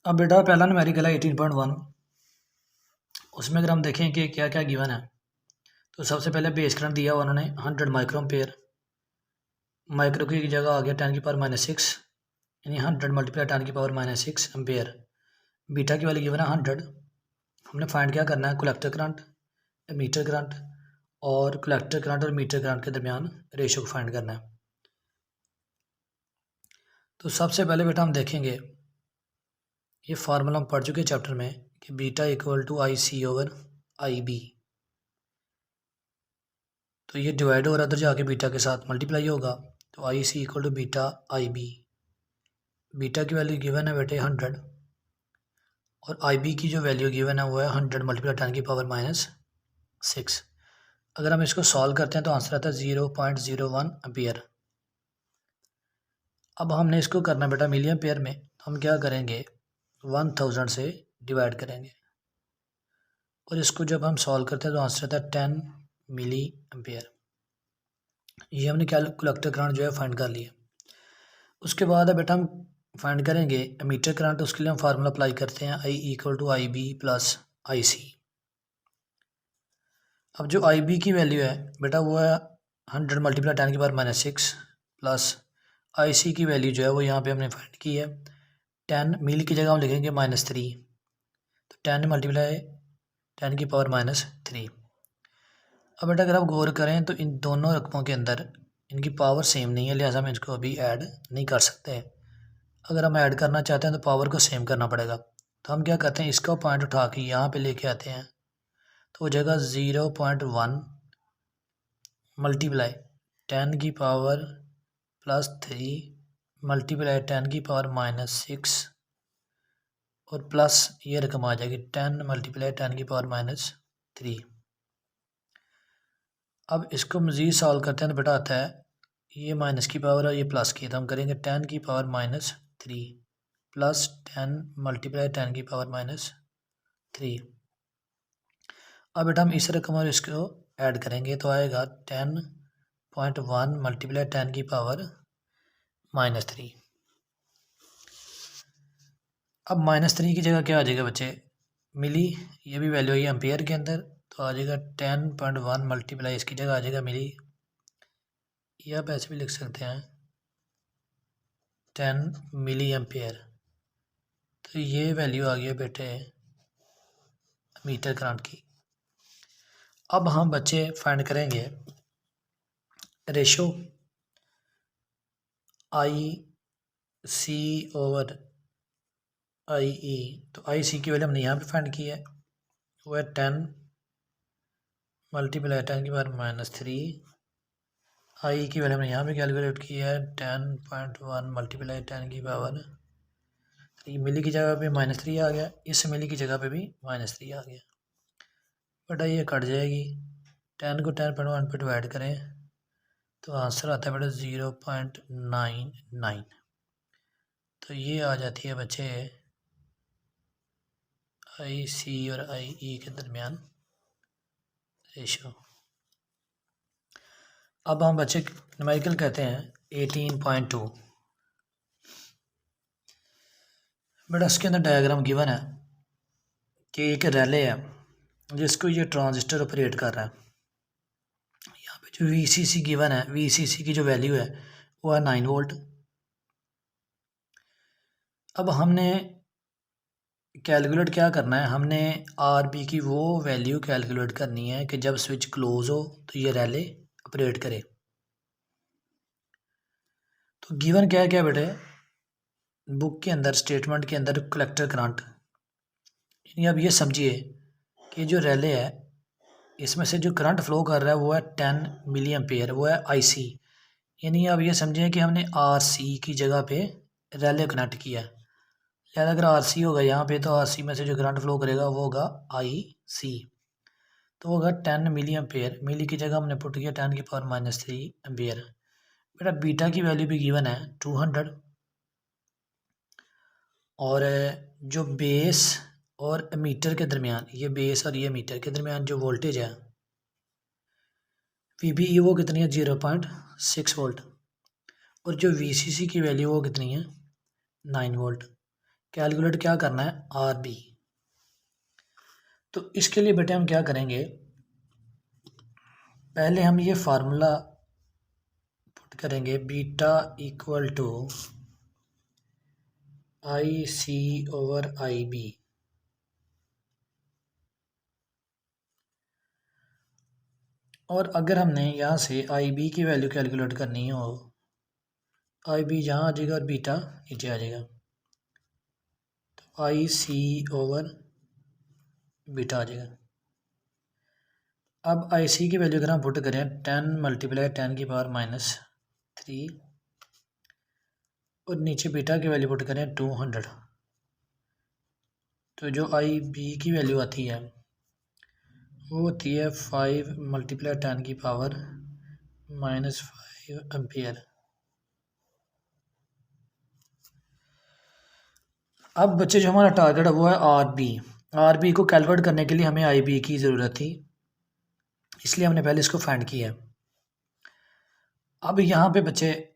अब बेटा पहला न्यूमेरिकल है 18.1। उसमें अगर हम देखें कि क्या क्या गिवन है तो सबसे पहले बेस करंट दिया हुआ उन्होंने 100 माइक्रोएम्पेयर। माइक्रो की जगह आ गया 10⁻⁶ यानी 100 मल्टीप्लाई 10⁻⁶ एम्पेयर। बीटा की वैल्यू गिवन है 100। हमने फाइंड क्या करना है, कलेक्टर करंट, मीटर करंट और कलेक्टर करंट और मीटर करंट के दरमियान रेशो को फाइंड करना है। तो सबसे पहले बेटा हम देखेंगे, ये फार्मूला हम पढ़ चुके चैप्टर में कि बीटा इक्वल टू IC/IB। तो ये डिवाइड हो रहा है, उधर जाके बीटा के साथ मल्टीप्लाई होगा, तो IC equal to beta IB। Beta की वैल्यू गिवन है बेटे 100 और IB की जो वैल्यू गिवन है वो है 100 मल्टीप्लाई 10⁻⁶। अगर हम इसको सॉल्व करते हैं तो आंसर आता है 0.01 एम्पियर। अब हमने इसको करना बेटा मिली एम्पियर में, तो हम क्या करेंगे 1000 से डिवाइड करेंगे और इसको जब हम सॉल्व करते हैं तो आंसर आता है 10 मिली एम्पियर। ये हमने कलेक्टर करंट जो है फाइंड कर लिया। उसके बाद है बेटा हम फाइंड करेंगे मीटर करंट। उसके लिए हम फार्मूला अप्लाई करते हैं I equal to IB plus IC। अब जो IB की वैल्यू है बेटा वो है 100 मल्टीप्लाई 10⁻⁶ प्लस IC की वैल्यू जो है वो यहाँ पे हमने फाइंड की है 10 मिली की जगह हम लिखेंगे -3, तो 10 मल्टीप्लाई 10⁻⁻3। अब बेटा अगर आप गौर करें तो इन दोनों रकमों के अंदर इनकी पावर सेम नहीं है, लिहाजा हम इसको अभी ऐड नहीं कर सकते। अगर हम ऐड करना चाहते हैं तो पावर को सेम करना पड़ेगा। तो हम क्या करते हैं, इसका पॉइंट उठा के यहाँ पे लेके आते हैं, तो हो जाएगा 0.1 मल्टीप्लाई 10⁻+3 मल्टीप्लाई 10⁻⁻6 और प्लस ये रकम आ जाएगी 10 मल्टीप्लाई 10⁻⁻3। अब इसको मज़ीद सॉल्व करते हैं तो बेटा आता है ये माइनस की पावर है, ये प्लस की, तो हम करेंगे 10⁻³ प्लस 10 मल्टीप्लाई 10⁻3। अब बेटा हम इस रकम और इसको ऐड करेंगे तो आएगा 10.1 मल्टीप्लाई 10⁻⁻3। अब -3 की जगह क्या आ जाएगा बच्चे, मिली, ये भी वैल्यू है एम्पेयर के अंदर, तो आ जाएगा 10.1 मल्टीप्लाई इसकी जगह आ जाएगा मिली, या आप ऐसे भी लिख सकते हैं 10 मिली एम्पेयर। तो ये वैल्यू आ गई बेटे मीटर करंट की। अब हम बच्चे फाइंड करेंगे रेशो IC/IE। तो IC की वैल्यू हमने यहाँ पे फाइंड की है, वो है 10 मल्टीप्लाई 10⁻⁻3। आई की वैल्यू हमने यहाँ पे कैलकुलेट की है 10.1 मल्टीप्लाई 10⁻3। मिली की जगह पे -3 आ गया, इस मिली की जगह पे भी -3 आ गया। बेटा ये कट जाएगी, 10 को 10.1 पे डिवाइड करें तो आंसर आता है बेटा 0.99। तो ये आ जाती है बच्चे IC और IE के दरमियान रेशो। अब हम बच्चे न्यूमेरिकल कहते हैं 18.2। बेटा इसके अंदर डायग्राम गिवन है कि एक रैले है जिसको ये ट्रांजिस्टर ऑपरेट कर रहा है। यहाँ पे जो VCC गिवन है, VCC की जो वैल्यू है वो है 9 वोल्ट। अब हमने कैलकुलेट क्या करना है, हमने RB की वो वैल्यू कैलकुलेट करनी है कि जब स्विच क्लोज हो तो ये रैले ऑपरेट करे। तो गिवन क्या क्या बेटे, बुक के अंदर स्टेटमेंट के अंदर कलेक्टर करंट, यानी अब ये समझिए कि जो रैले है इसमें से जो करंट फ्लो कर रहा है वो है 10 मिली एम्पेयर, वो है IC। यानी अब ये समझिए कि हमने RC की जगह पे रैले कनेक्ट किया, लिहाजा अगर RC होगा यहाँ पे तो RC में से जो करंट फ्लो करेगा वो होगा IC, तो होगा 10 मिली एम्पेयर। मिली की जगह हमने पुट किया 10⁻³ एम्पेयर। बेटा बीटा की वैल्यू भी गिवन है 200 और जो बेस और मीटर के दरमियान, ये बेस और ये मीटर के दरमियान जो वोल्टेज है VBE वो कितनी है 0.6 वोल्ट और जो VCC की वैल्यू वो कितनी है 9 वोल्ट। कैलकुलेट क्या करना है, आर बी। तो इसके लिए बेटे हम क्या करेंगे, पहले हम ये फार्मूला पुट करेंगे, beta equal to I C over I B. और अगर हमने यहाँ से आई बी की वैल्यू कैलकुलेट करनी हो, आई बी यहाँ आ जाएगा और बीटा नीचे आ जाएगा, तो आई सी ओवर बीटा आ जाएगा। अब आई सी की वैल्यू अगर हम पुट करें 10 मल्टीप्लाई 10 की पावर -3 और नीचे बीटा की वैल्यू पुट करें 200, तो जो आई बी की वैल्यू आती है वो होती है 5 मल्टीप्लाई 10 की पावर -5 एम्पियर। अब बच्चे जो हमारा टारगेट है वो है आर बी। आर बी को कैलकुलेट करने के लिए हमें आई बी की ज़रूरत थी, इसलिए हमने पहले इसको फाइंड किया है। अब यहाँ पे बच्चे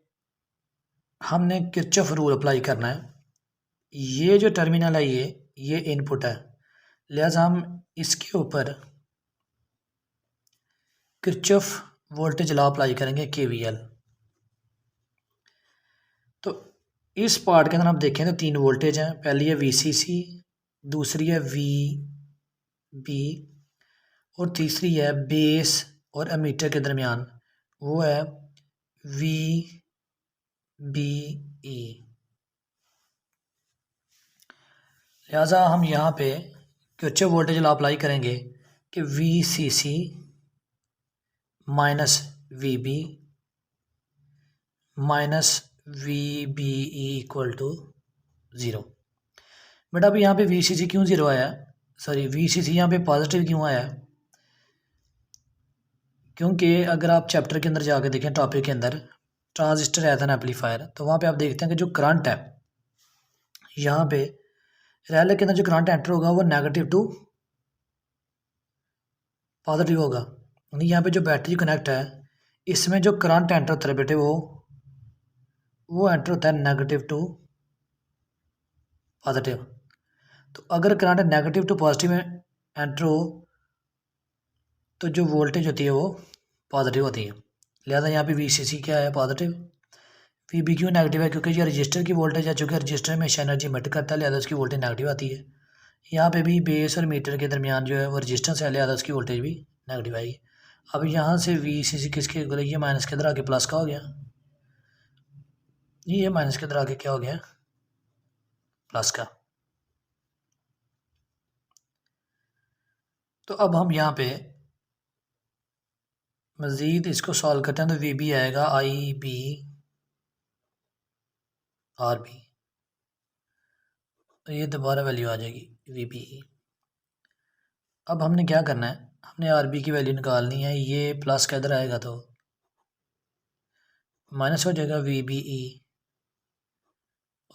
हमने किरचॉफ रूल अप्लाई करना है। ये जो टर्मिनल है ये इनपुट है, लिहाजा हम इसके ऊपर किरचॉफ वोल्टेज लॉ अप्लाई करेंगे, केवीएल। तो इस पार्ट के अंदर आप देखें तो 3 वोल्टेज हैं, पहली है वीसीसी, दूसरी है वीबी और तीसरी है बेस और एमीटर के दरमियान, वो है वीबीई। लिहाजा हम यहाँ पे किरचॉफ वोल्टेज लॉ अप्लाई करेंगे कि VCC minus VB minus VBE equal to 0। But अब यहाँ पे वीसीसी क्यों 0 आया, सॉरी वीसीसी यहाँ पे पॉजिटिव क्यों आया, क्योंकि अगर आप चैप्टर के अंदर जाकर देखें, टॉपिक के अंदर ट्रांजिस्टर एज एन एम्पलीफायर, तो वहाँ पे आप देखते हैं कि जो करंट है यहाँ पे रैले के अंदर जो करंट एंटर होगा वो नेगेटिव टू पॉजिटिव होगा। यानी यहाँ पे जो बैटरी कनेक्ट है इसमें जो करंट एंटर होता है बेटे वो एंटर होता है नेगेटिव टू पॉजिटिव। तो अगर करंट नेगेटिव टू पॉजिटिव में एंटर हो तो जो वोल्टेज होती है वो पॉजिटिव होती है, लिहाजा यहाँ पे वीसीसी क्या है, पॉजिटिव। वीबी क्यों नेगेटिव है, क्योंकि ये रजिस्टर की वोल्टेज है, चूँकि रजिस्टर में एनर्जी मिट करता है, लिहाजा उसकी वोल्टेज नेगेटिव आती है। यहाँ पे भी बेस और मीटर के दरमियान जो है वो रजिस्टेंस है, लिहाजा उसकी वोल्टेज भी नेगेटिव आएगी। अब यहाँ से वीसीसी किसके, ये माइनस के अंदर आके प्लस का हो गया, ये माइनस के अंदर आके क्या हो गया, प्लस का। तो अब हम यहाँ पे मज़ीद इसको सॉल्व करते हैं, तो वी बी आएगा आई बी आर बी, तो ये दोबारा वैल्यू आ जाएगी वी बी। अब हमने क्या करना है, हमने आर बी की वैल्यू निकालनी है, ये प्लस का इधर आएगा तो माइनस हो जाएगा वी बी ई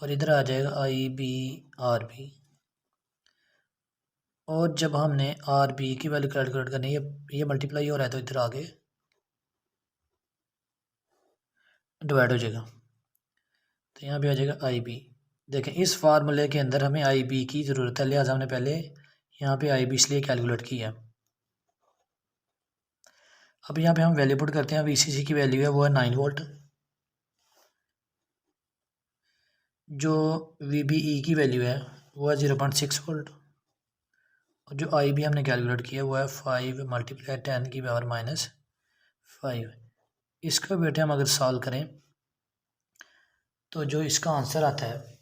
और इधर आ जाएगा आई बी आर बी। और जब हमने आर बी की वैल्यू कैलकुलेट करनी है, ये मल्टीप्लाई हो रहा है तो इधर आगे डिवाइड हो जाएगा, तो यहाँ पे आ जाएगा आई बी। देखें इस फार्मूले के अंदर हमें आई बी की ज़रूरत है, लिहाजा हमने पहले यहाँ पे आई बी इसलिए कैलकुलेट किया। अब यहाँ पे हम वैल्यू पुट करते हैं, वीसीसी की वैल्यू है वो है 9 वोल्ट, जो वीबीई की वैल्यू है वो है 0.6 वोल्ट, और जो आई बी हमने कैलकुलेट किया वो है 5 मल्टीप्लाई 10 की पावर -5। इसका बेटे हम अगर सॉल्व करें तो जो इसका आंसर आता है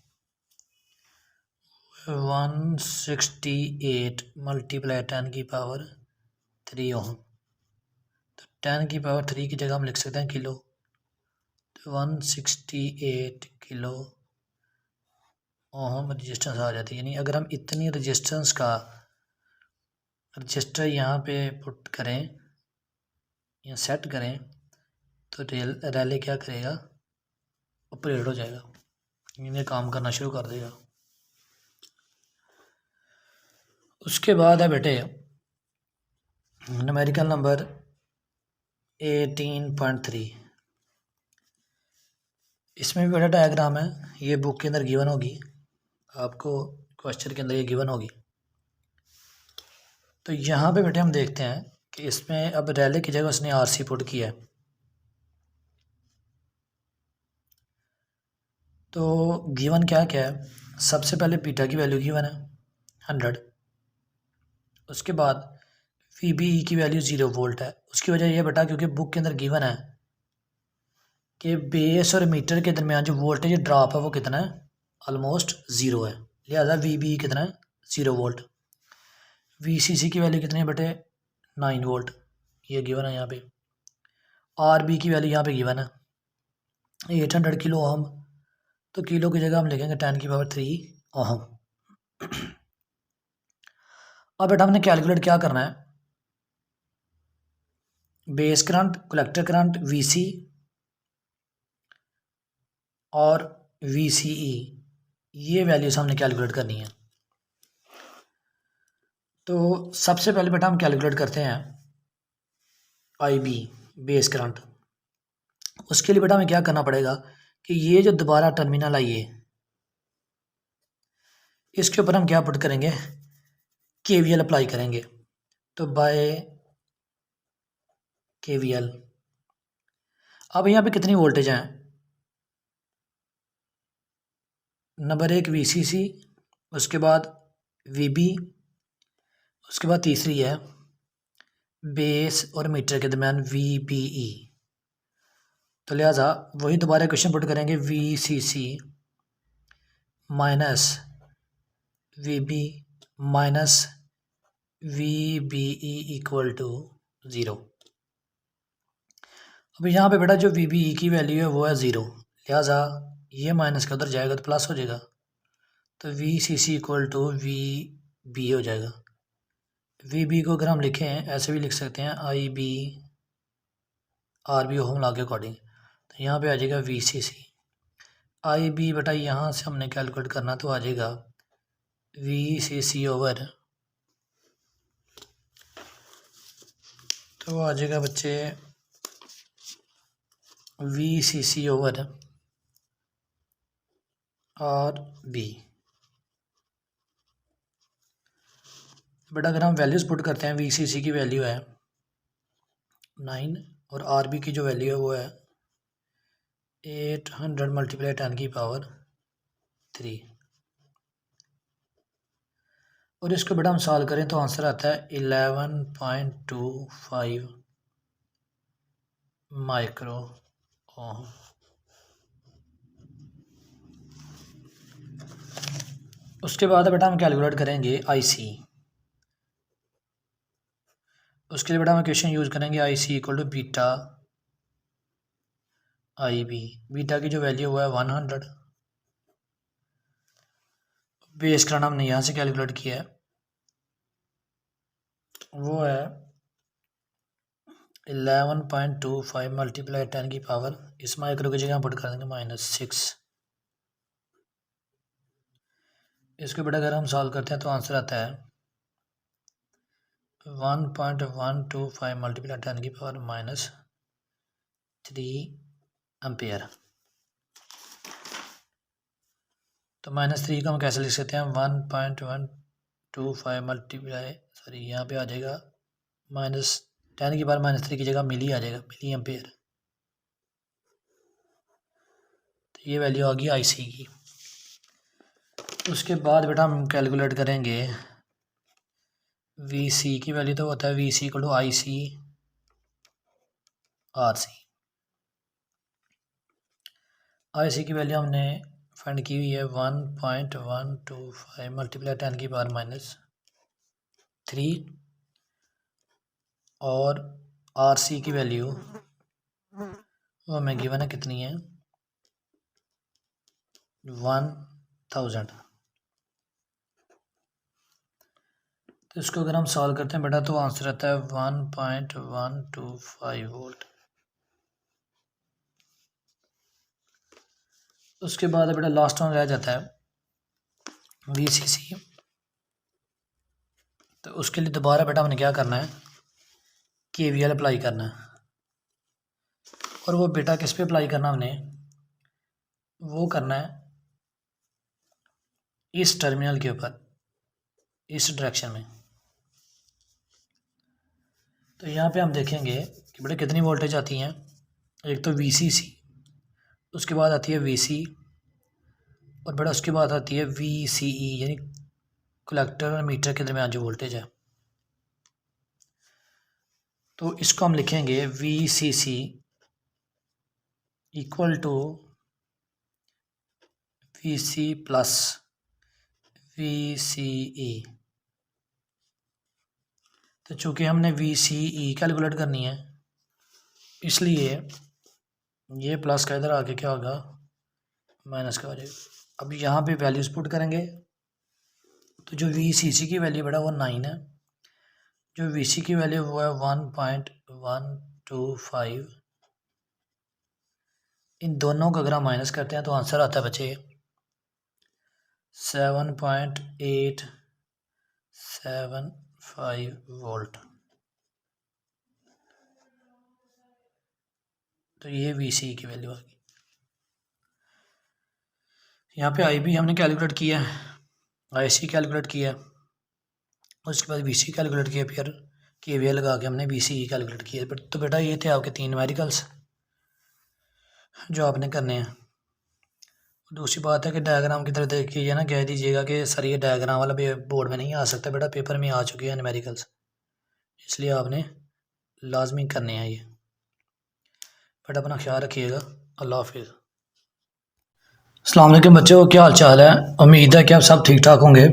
168 मल्टीप्लाई 10 की पावर 3 ओम। तो 10 की पावर 3 की जगह हम लिख सकते हैं किलो, तो 168 किलो ओम रजिस्टेंस आ जाती है। यानी अगर हम इतनी रजिस्टेंस का रजिस्टर यहाँ पे पुट करें या सेट करें तो रैले क्या करेगा, ऑपरेट हो जाएगा, इन्हें काम करना शुरू कर देगा। उसके बाद है बेटे न्यूमेरिकल नंबर 18.3। इसमें भी बड़ा डायग्राम है, ये बुक के अंदर गिवन होगी, आपको क्वेश्चन के अंदर ये गिवन होगी। तो यहाँ पे बेटे हम देखते हैं कि इसमें अब रैले की जगह उसने आरसी पुट किया है। तो गिवन क्या क्या है, सबसे पहले बीटा की वैल्यू गिवन है 100। उसके बाद VBE की वैल्यू 0 वोल्ट है। उसकी वजह यह बेटा क्योंकि बुक के अंदर गिवन है कि बेस और मीटर के दरमियान जो वोल्टेज ड्रॉप है वो कितना है, ऑलमोस्ट 0 है, लिहाजा VBE कितना है 0 वोल्ट। VCC की वैल्यू कितनी है बेटे 9 वोल्ट, ये गिवन है यहाँ पे। RB की वैल्यू यहाँ पे गिवन है 800 किलो ओहम, तो किलो की जगह हम लिखेंगे 10⁻³ ओहम। अब बेटा हमने कैलकुलेट क्या करना है, base current, collector current VC और VCE, ये वैल्यूज हमने कैलकुलेट करनी है। तो सबसे पहले बेटा हम कैलकुलेट करते हैं IB बेस करंट। उसके लिए बेटा हमें क्या करना पड़ेगा कि ये जो दोबारा टर्मिनल आई है इसके ऊपर हम क्या पुट करेंगे, KVL अप्लाई करेंगे। तो बाय KVL अब यहाँ पे कितनी वोल्टेज हैं, नंबर 1 VCC, उसके बाद VB, उसके बाद तीसरी है बेस और मीटर के दरमियान VBE। तो लिहाजा वही दोबारा क्वेश्चन पुट करेंगे VCC minus VB minus VBE equal to 0। अब यहाँ पे बेटा जो VBE की वैल्यू है वो है 0, लिहाजा ये माइनस के उधर जाएगा तो प्लस हो जाएगा, तो VCC इक्वल टू VB हो जाएगा। VB को अगर हम लिखें ऐसे भी लिख सकते हैं IB RB होम लॉ के अकॉर्डिंग, तो यहाँ पे आ जाएगा VCC। IB बेटा यहाँ से हमने कैलकुलेट करना तो आ जाएगा VCC ओवर, तो आ जाएगा बच्चे VCC ओवर RB। बेटा अगर हम वैल्यूज़ पुट करते हैं, VCC की वैल्यू है 9 और RB की जो वैल्यू है वो है 800 × 10⁻³ और इसको बेटा हम सॉल्व करें तो आंसर आता है 11.25 माइक्रो ओम। उसके बाद बेटा हम कैलकुलेट करेंगे IC। उसके लिए बेटा हम इक्वेशन यूज़ करेंगे IC equal to beta IB। Beta की जो वैल्यू हुआ है 100, बेस करंट हमने यहाँ से कैलकुलेट किया है वो है 11.25 × 10⁻, इस माइक्रो की जगह पुट कर देंगे -6। इसको बेटा अगर हम सॉल्व करते हैं तो आंसर आता है 1.125 × 10⁻³ एम्पेयर। तो -3 को हम कैसे लिख सकते हैं, 1.125 मल्टीप्लाई, सॉरी यहाँ पे आ जाएगा -10⁻³ की जगह मिली आ जाएगा, मिली एम्पेयर। तो ये वैल्यू आ गई IC की। उसके बाद बेटा हम कैलकुलेट करेंगे VC की वैल्यू, तो होता है VC equal to IC RC। IC की वैल्यू हमने फाइंड की हुई है 1.125 × 10⁻³ और RC की वैल्यू वो हमें गिवन है कितनी है 1000। तो इसको अगर हम सॉल्व करते हैं बेटा तो आंसर आता है 1.125 वोल्ट। उसके बाद बेटा लास्ट वन रह जाता है VCC। तो उसके लिए दोबारा बेटा हमने क्या करना है, KVL अप्लाई करना है। और वो बेटा किस पे अप्लाई करना हमने, वो करना है इस टर्मिनल के ऊपर इस डायरेक्शन में। तो यहाँ पे हम देखेंगे कि बेटा कितनी वोल्टेज आती हैं। एक तो VCC, उसके बाद आती है VC, और बेटा उसके बाद आती है VCE, यानी कलेक्टर और मीटर के दरमियान जो वोल्टेज है। तो इसको हम लिखेंगे VCC equal to VC plus VCE। तो चूँकि हमने VCE कैलकुलेट करनी है, इसलिए ये प्लस का इधर आके क्या होगा, माइनस का हो जाएगा। अब यहाँ पे वैल्यूज़ पुट करेंगे, तो जो VCC की वैल्यू बेटा वो 9 है, जो VC की वैल्यू वो है 1.125। इन दोनों का अगर हम माइनस करते हैं तो आंसर आता है बच्चे 7.875 वोल्ट। तो ये VC की वैल्यू आ गई। यहाँ पे IB हमने कैलकुलेट किया है, IC कैलकुलेट किया, उसके बाद VC कैलकुलेट किया, फिर KVL लगा के हमने VCE कैलकुलेट किया। तो बेटा ये थे आपके 3 न्यूमेरिकल्स जो आपने करने हैं। दूसरी बात है कि डायग्राम की तरफ देख के ये ना कह दीजिएगा कि सर ये डायग्राम वाला बोर्ड में नहीं आ सकता। बेटा पेपर में आ चुके हैं न्यूमेरिकल्स, इसलिए आपने लाजमी करने हैं ये। बेटा अपना ख्याल रखिएगा। अल्लाह हाफिज़। अस्सलाम वालेकुम बच्चों, क्या हाल चाल है? उम्मीद है कि आप सब ठीक ठाक होंगे।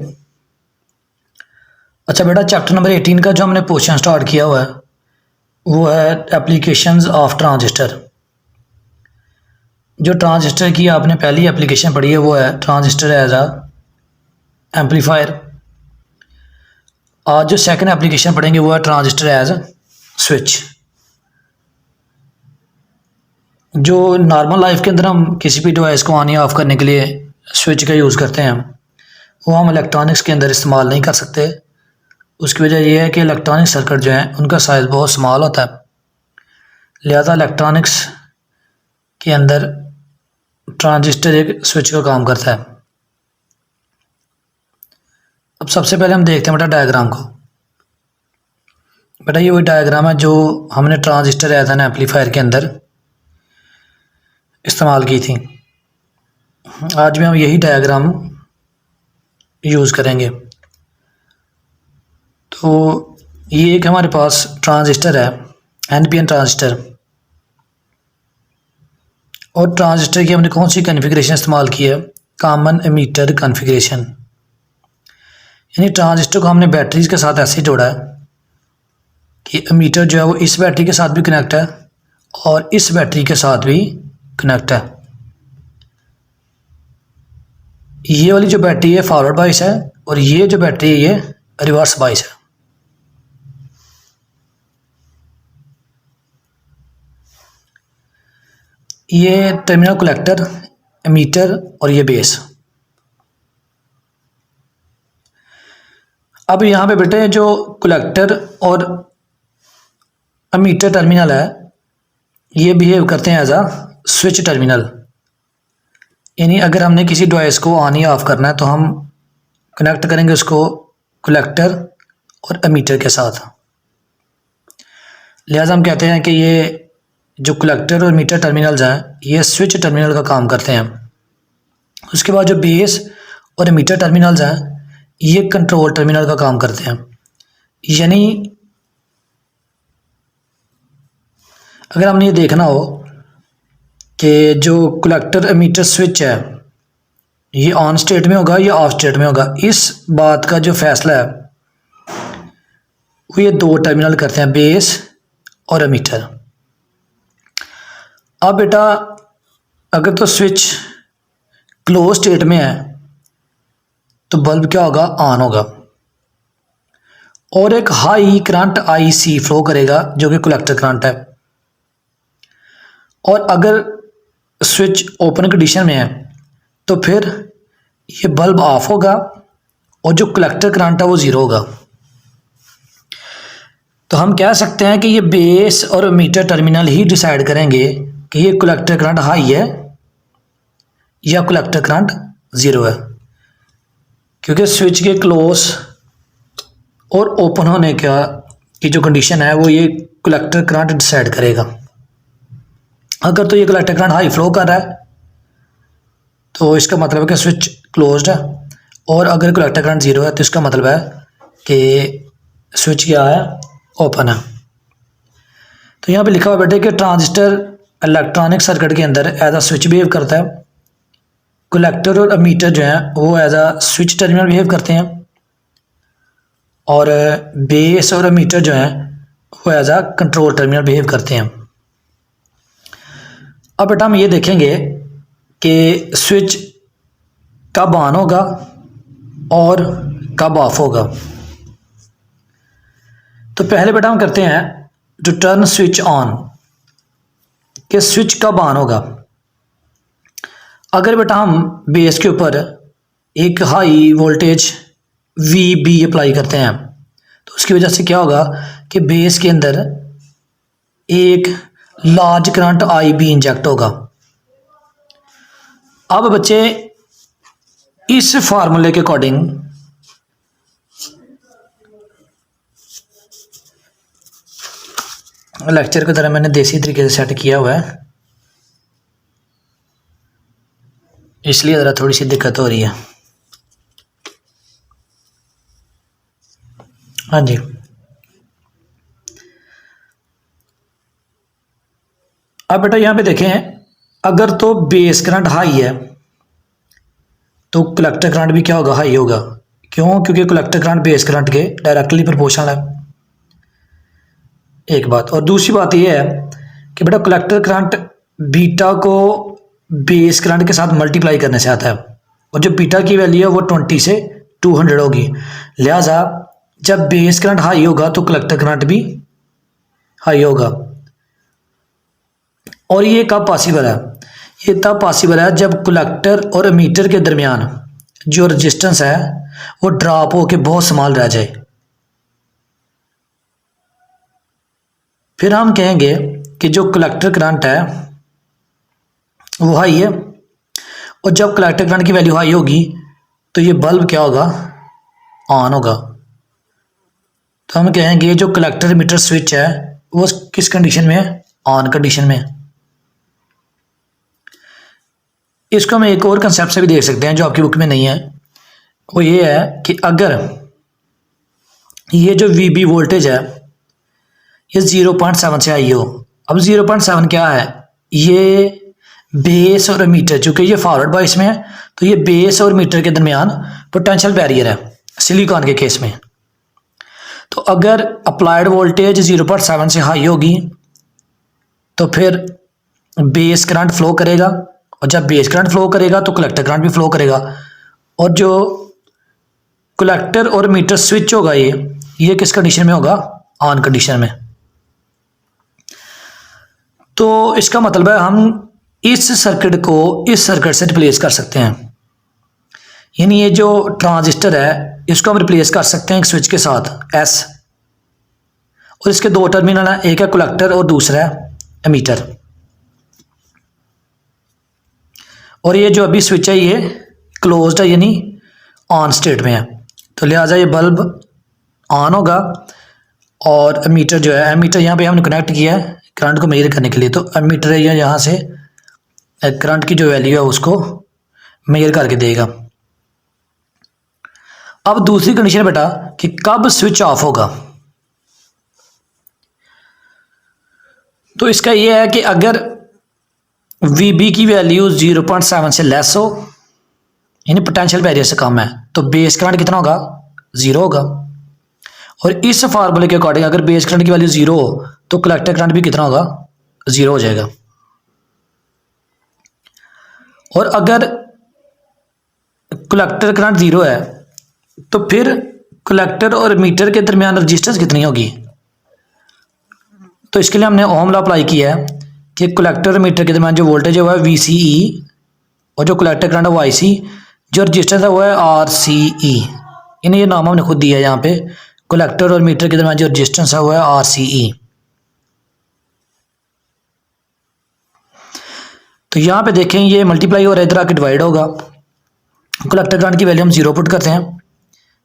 अच्छा बेटा, चैप्टर नंबर 18 का जो हमने पोर्शन स्टार्ट किया हुआ है वो है एप्लीकेशंस ऑफ ट्रांजिस्टर। जो ट्रांजिस्टर की आपने पहली एप्लीकेशन पढ़ी है वो है ट्रांजिस्टर एज आ एम्पलीफायर। आज जो सेकंड एप्लीकेशन पढ़ेंगे वो है ट्रांजिस्टर एज स्विच। जो नॉर्मल लाइफ के अंदर हम किसी भी डिवाइस को ऑन या ऑफ करने के लिए स्विच का यूज़ करते हैं, वो हम इलेक्ट्रॉनिक्स के अंदर इस्तेमाल नहीं कर सकते। उसकी वजह यह है कि इलेक्ट्रॉनिक सर्किट जो है उनका साइज़ बहुत स्मॉल होता है, लिहाजा इलेक्ट्रॉनिक्स के अंदर ट्रांजिस्टर एक स्विच का काम करता है। अब सबसे पहले हम देखते हैं बेटा डायग्राम को। बेटा ये वही डायग्राम है जो हमने ट्रांजिस्टर एज एन एम्पलीफायर के अंदर इस्तेमाल की थी। आज भी हम यही डायग्राम यूज़ करेंगे। तो ये एक हमारे पास ट्रांजिस्टर है, NPN ट्रांजिस्टर। और ट्रांजिस्टर की हमने कौन सी कॉन्फ़िगरेशन इस्तेमाल की है? Common ammeter configuration. यानी ट्रांजिस्टर को हमने बैटरीज के साथ ऐसे जोड़ा है कि एमीटर जो है वो इस बैटरी के साथ भी कनेक्ट है और इस बैटरी के साथ भी कनेक्ट है। ये वाली जो बैटरी है फॉरवर्ड बाइस है और ये जो बैटरी है ये रिवर्स बाइस है। ये टर्मिनल कलेक्टर, एमीटर और ये बेस। अब यहाँ पे बेटे जो कलेक्टर और एमीटर टर्मिनल है ये बिहेव करते हैं एज आ स्विच टर्मिनल। यानी अगर हमने किसी डिवाइस को ऑन या ऑफ करना है तो हम कनेक्ट करेंगे उसको कलेक्टर और एमीटर के साथ। लिहाजा हम कहते हैं कि ये जो कलेक्टर और मीटर टर्मिनल्स हैं ये स्विच टर्मिनल का काम करते हैं। उसके बाद जो बेस और मीटर टर्मिनल्स हैं ये कंट्रोल टर्मिनल का काम करते हैं। यानी अगर हमने ये देखना हो कि जो कलेक्टर एमीटर स्विच है ये ऑन स्टेट में होगा या ऑफ स्टेट में होगा, इस बात का जो फैसला है वो ये दो टर्मिनल करते हैं, बेस और एमीटर। अब बेटा अगर तो स्विच क्लोज स्टेट में है तो बल्ब क्या होगा? ऑन होगा और एक हाई करंट IC फ्लो करेगा जो कि कलेक्टर करंट है। और अगर स्विच ओपन कंडीशन में है तो फिर ये बल्ब ऑफ होगा और जो कलेक्टर करंट है वो ज़ीरो होगा। तो हम कह सकते हैं कि ये बेस और मीटर टर्मिनल ही डिसाइड करेंगे कि ये कलेक्टर करंट हाई है या कलेक्टर करंट ज़ीरो है। क्योंकि स्विच के क्लोज और ओपन होने का की जो कंडीशन है वो ये कलेक्टर करंट डिसाइड करेगा। अगर तो ये कलेक्टर करंट हाई फ्लो कर रहा है तो इसका मतलब है कि स्विच क्लोज्ड है, और अगर कलेक्टर करंट ज़ीरो है तो इसका मतलब है कि स्विच क्या है, ओपन है। तो यहाँ पे लिखा हुआ बेटे कि ट्रांजिस्टर इलेक्ट्रॉनिक सर्किट के अंदर एज अ स्विच बिहेव करता है। कलेक्टर और अमीटर जो है वो as a switch terminal behave करते हैं, और बेस और अमीटर जो है वो as a control terminal behave करते हैं। अब बेटा हम ये देखेंगे कि स्विच कब ऑन होगा और कब ऑफ होगा। तो पहले बेटा हम करते हैं टू टर्न स्विच ऑन, कि स्विच कब ऑन होगा। अगर बेटा हम बेस के ऊपर एक हाई वोल्टेज VB अप्लाई करते हैं तो उसकी वजह से क्या होगा कि बेस के अंदर एक लार्ज करंट IB इंजेक्ट होगा। अब बच्चे इस फार्मूले के अकॉर्डिंग लेक्चर की तरह मैंने देसी तरीके से सेट किया हुआ है, इसलिए ज़रा थोड़ी सी दिक्कत हो रही है। हाँ जी, अब बेटा यहाँ पे देखें, अगर तो बेस करंट हाई है तो कलेक्टर करंट भी क्या होगा, हाई होगा। क्यों? क्योंकि कलेक्टर करंट बेस करंट के डायरेक्टली प्रोपोर्शनल है, एक बात। और दूसरी बात यह है कि बेटा कलेक्टर करंट बीटा को बेस करंट के साथ मल्टीप्लाई करने से आता है, और जो बीटा की वैल्यू है वो 20 से 200 होगी। लिहाजा जब बेस करंट हाई होगा तो कलेक्टर करंट भी हाई होगा। और ये कब पॉसिबल है? ये तब पॉसिबल है जब कलेक्टर और एमीटर के दरमियान जो रेजिस्टेंस है वो ड्रॉप होकर बहुत स्मॉल रह जाए। फिर हम कहेंगे कि जो कलेक्टर करंट है वो हाई है, और जब कलेक्टर करंट की वैल्यू हाई होगी तो ये बल्ब क्या होगा, ऑन होगा। तो हम कहेंगे जो कलेक्टर एमीटर स्विच है वो किस कंडीशन में है, ऑन कंडीशन में। इसको हम एक और कंसेप्ट से भी देख सकते हैं जो आपकी बुक में नहीं है, वो ये है कि अगर ये जो VB वोल्टेज है ये 0.7 से आई हो। अब 0.7 क्या है, ये बेस और मीटर, चूंकि ये फॉरवर्ड बाइस में है तो ये बेस और मीटर के दरमियान पोटेंशियल बैरियर है सिलिकॉन के केस में। तो अगर अप्लाइड वोल्टेज 0.7 से हाई होगी तो फिर बेस करंट फ्लो करेगा, और जब बेस करंट फ्लो करेगा तो कलेक्टर करंट भी फ्लो करेगा। और जो कलेक्टर और मीटर स्विच होगा ये किस कंडीशन में होगा, ऑन कंडीशन में। तो इसका मतलब है हम इस सर्किट को इस सर्किट से रिप्लेस कर सकते हैं, यानी ये जो ट्रांजिस्टर है इसको हम रिप्लेस कर सकते हैं एक स्विच के साथ S, और इसके दो टर्मिनल हैं, एक है कलेक्टर और दूसरा है एमीटर। और ये जो अभी स्विच है ये क्लोज्ड है, यानी ऑन स्टेट में है, तो लिहाजा ये बल्ब ऑन होगा। और एमीटर जो है, एमीटर यहाँ पे हमने कनेक्ट किया है करंट को मेजर करने के लिए, तो एमीटर है यहाँ से करंट की जो वैल्यू है उसको मेजर करके देगा। अब दूसरी कंडीशन बेटा कि कब स्विच ऑफ होगा, तो इसका यह है कि अगर VB की वैल्यू 0.7 से लेस हो, यानी पोटेंशियल बैरियर से कम है, तो बेस करंट कितना होगा, 0 होगा। और इस फार्मूले के अकॉर्डिंग अगर बेस करंट की वैल्यू 0 हो तो कलेक्टर करंट भी कितना होगा, 0 हो जाएगा। और अगर कलेक्टर करंट 0 है तो फिर कलेक्टर और मीटर के दरमियान रजिस्टेंस कितनी होगी, तो इसके लिए हमने ओम लॉ अप्लाई किया है कि कलेक्टर और मीटर के दरमियान जो वोल्टेज है वो है VCE, और जो कलेक्टर करंट है वो IC, जो रजिस्टेंस है वो है RCE। यानी ये नाम हमने खुद दिया है यहाँ पे, कलेक्टर और मीटर के दरमियान जो रजिस्टेंस है वो है RCE। तो यहाँ पे देखें ये मल्टीप्लाई हो रहा है, इधर आके डिवाइड होगा, कलेक्टर करंट की वैल्यू हम 0 पुट करते हैं,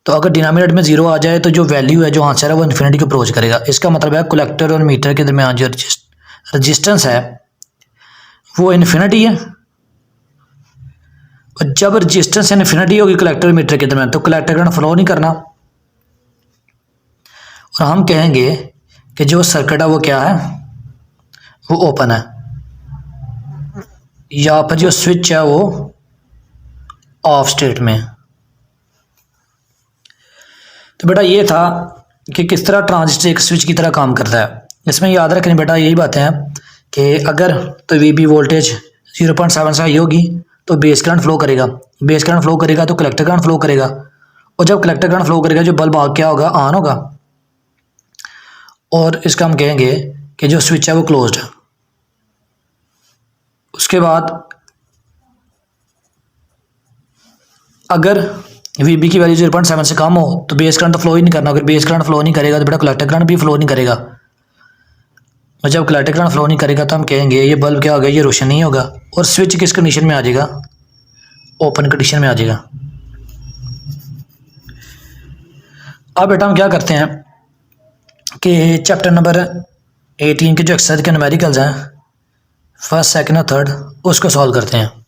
तो अगर डिनोमिनेटर में 0 आ जाए तो जो वैल्यू है, जो आंसर है, वो इन्फिनिटी को अप्रोच करेगा। इसका मतलब है कलेक्टर और मीटर के दरमियान जो रजिस्टेंस है वो इन्फिनिटी है, और जब रजिस्टेंस इन्फिनिटी होगी कलेक्टर और मीटर के दरमियान तो कलेक्टर करंट फ्लो नहीं करना, और हम कहेंगे कि जो सर्किट है वो क्या है, वो ओपन है, या पर जो स्विच है वो ऑफ स्टेट में। तो बेटा ये था कि किस तरह ट्रांजिस्टर एक स्विच की तरह काम करता है। इसमें याद रखनी बेटा यही बातें हैं कि अगर तो वीबी वोल्टेज 0.7 से हाई होगी तो बेस करंट फ्लो करेगा, बेस करंट फ्लो करेगा तो कलेक्टर करंट फ्लो करेगा, और जब कलेक्टर करंट फ्लो करेगा जो बल्ब क्या होगा, ऑन होगा, और इसका हम कहेंगे कि जो स्विच है वो क्लोज्ड है। उसके बाद अगर वीबी की वैल्यू 0.7 से कम हो तो बेस करंट तो फ्लो ही नहीं करना, अगर बेस करंट फ्लो नहीं करेगा तो बेटा कलेक्टर करंट भी फ्लो नहीं करेगा, और जब कलेक्टर करंट फ्लो नहीं करेगा तो हम कहेंगे ये बल्ब क्या होगा, ये रोशन नहीं होगा, और स्विच किस कंडीशन में आ जाएगा, ओपन कंडीशन में आ जाएगा। अब बेटा हम क्या करते हैं कि चैप्टर नंबर 18 के जो एक्सरसाइज के न्यूमेरिकल्स हैं फर्स्ट, सेकंड और थर्ड, उसको सॉल्व करते हैं।